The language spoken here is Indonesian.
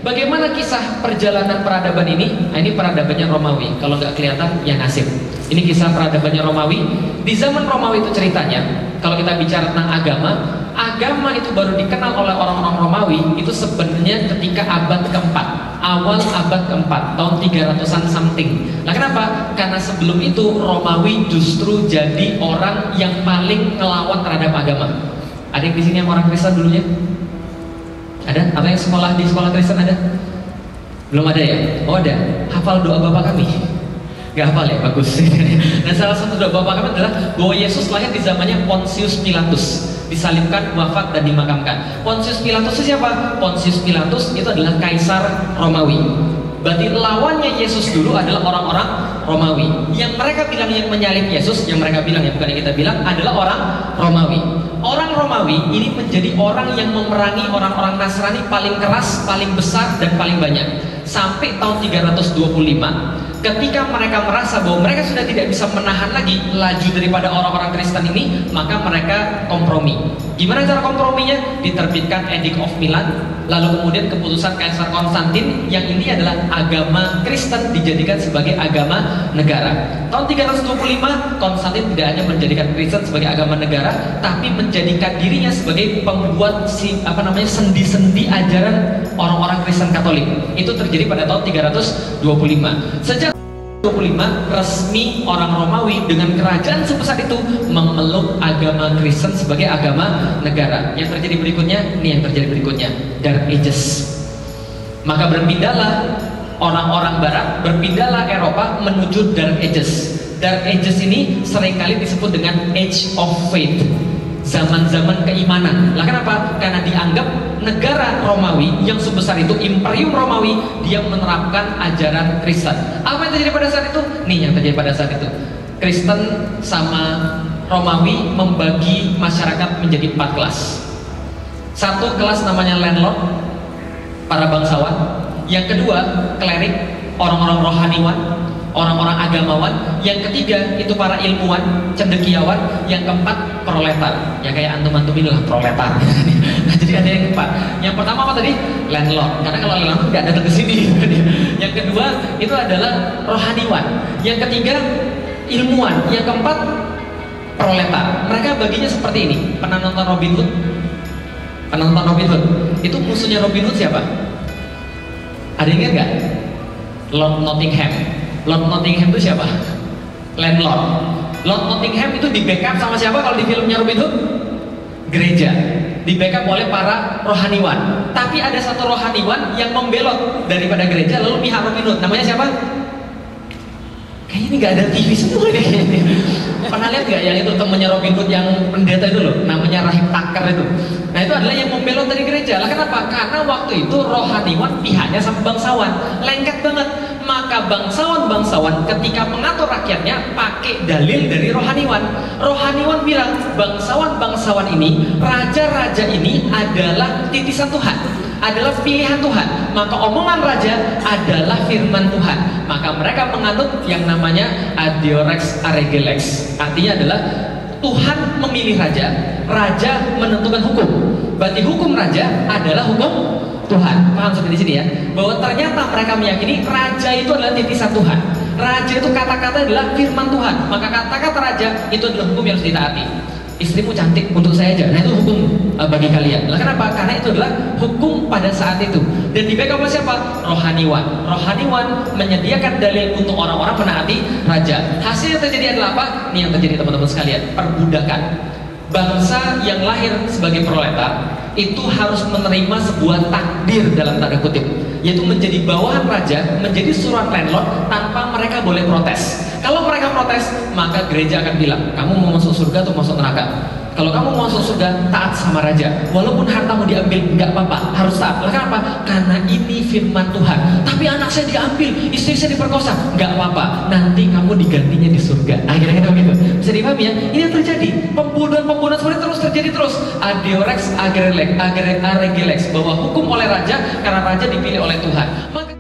Bagaimana kisah perjalanan peradaban ini? Nah, ini peradabannya Romawi. Kalau nggak kelihatan, ya nasib. Ini kisah peradabannya Romawi. Di zaman Romawi itu ceritanya, kalau kita bicara tentang agama, agama itu baru dikenal oleh orang-orang Romawi itu sebenarnya ketika abad keempat, awal abad keempat, tahun 300-an something. Nah kenapa? Karena sebelum itu Romawi justru jadi orang yang paling ngelawan terhadap agama. Ada yang di sini yang orang Kristen dulunya? Ada? Atau yang sekolah di sekolah Kristen ada? Belum ada ya? Oh ada. Hafal doa Bapa kami? Gak hafal ya? Bagus. Dan salah satu doa Bapa kami adalah bahwa Yesus lahir di zamannya Pontius Pilatus, disalibkan, wafat, dan dimakamkan. Pontius Pilatus itu siapa? Pontius Pilatus itu adalah kaisar Romawi. Berarti lawannya Yesus dulu adalah orang-orang Romawi. Yang mereka bilang yang menyalib Yesus, yang mereka bilang, ya bukan yang kita bilang, adalah orang Romawi. Orang Romawi ini menjadi orang yang memerangi orang-orang Nasrani paling keras, paling besar, dan paling banyak. Sampai tahun 325, ketika mereka merasa bahwa mereka sudah tidak bisa menahan lagi laju daripada orang-orang Kristen ini, maka mereka kompromi. Gimana cara komprominya? Diterbitkan Edict of Milan, lalu kemudian keputusan Kaisar Konstantin yang ini adalah agama Kristen dijadikan sebagai agama negara. Tahun 325, Konstantin tidak hanya menjadikan Kristen sebagai agama negara, tapi menjadikan dirinya sebagai pembuat sendi-sendi ajaran orang-orang Kristen Katolik. Itu terjadi pada tahun 325. Sejak 25 resmi orang Romawi dengan kerajaan sebesar itu memeluk agama Kristen sebagai agama negara. Yang terjadi berikutnya, ini yang terjadi berikutnya, Dark Ages. Maka berpindahlah orang-orang Barat, berpindahlah Eropa menuju Dark Ages. Dark Ages ini seringkali disebut dengan Age of Faith, zaman-zaman keimanan. Lah kenapa? Karena dianggap negara Romawi yang sebesar itu, Imperium Romawi, dia menerapkan ajaran Kristen. Apa yang terjadi pada saat itu? Nih yang terjadi pada saat itu. Kristen sama Romawi membagi masyarakat menjadi 4 kelas. Satu kelas namanya landlord, para bangsawan. Yang kedua, klerik, orang-orang rohaniwan, orang-orang agamawan. Yang ketiga itu para ilmuwan, cendekiawan. Yang keempat proletar, ya kayak antum-antum inilah proletar. Nah, jadi ada yang keempat. Yang pertama apa tadi? Landlord, karena kalau landlord nggak datang ke sini. Yang kedua itu adalah rohaniwan. Yang ketiga ilmuwan. Yang keempat proletar. Mereka baginya seperti ini. Pernah nonton Robin Hood? Pernah nonton Robin Hood? Itu musuhnya Robin Hood siapa? Ada yang ingat nggak? Lord Nottingham. Lord Nottingham itu siapa? Landlord. Lord Nottingham itu di backup sama siapa kalau di filmnya Robin Hood? Gereja. Di backup oleh para rohaniwan. Tapi ada satu rohaniwan yang membelot daripada gereja lalu pihak Robin Hood. Namanya siapa? Kayaknya ini nggak ada TV semua deh. Pernah lihat nggak yang itu temennya Robin Hood yang pendeta itu loh, namanya Rahib Tucker itu. Nah itu adalah yang membelot dari gereja. Lah kenapa? Karena waktu itu rohaniwan pihaknya sama bangsawan, lengket banget. Maka bangsawan-bangsawan ketika mengatur rakyatnya pakai dalil dari rohaniwan. Rohaniwan bilang bangsawan-bangsawan ini, raja-raja ini adalah titisan Tuhan, adalah pilihan Tuhan. Maka omongan raja adalah firman Tuhan. Maka mereka menganut yang namanya Adeorex Aregerex. Artinya adalah Tuhan memilih raja, raja menentukan hukum. Berarti hukum raja adalah hukum Tuhan. Paham sampai di sini ya? Bahwa ternyata mereka meyakini raja itu adalah titisan Tuhan. Raja itu kata-kata adalah firman Tuhan. Maka kata-kata raja itu adalah hukum yang harus ditaati. Istrimu cantik untuk saya aja. Nah itu hukum bagi kalian. Lah kenapa? Karena itu adalah hukum pada saat itu. Dan di backup oleh siapa? Rohaniwan. Rohaniwan menyediakan dalil untuk orang-orang menaati raja. Hasil yang terjadi adalah apa? Ini yang terjadi teman-teman sekalian. Perbudakan. Bangsa yang lahir sebagai proletar itu harus menerima sebuah takdir dalam tanda kutip, yaitu menjadi bawahan raja, menjadi suruhan landlord tanpa mereka boleh protes. Kalau mereka protes, maka gereja akan bilang, kamu mau masuk surga atau masuk neraka? Kalau kamu mau masuk surga, taat sama raja. Walaupun hartamu diambil, nggak apa-apa, harus taat. Kenapa? Karena ini firman Tuhan. Tapi anak saya diambil, istri saya diperkosa, nggak apa-apa. Nanti kamu digantinya di surga. Akhirnya begitu. Bisa dipahami ya? Ini yang terjadi. Pembunuhan seperti terus terjadi terus. Adeorex Aregerex, bahwa hukum oleh raja karena raja dipilih oleh Tuhan. Maka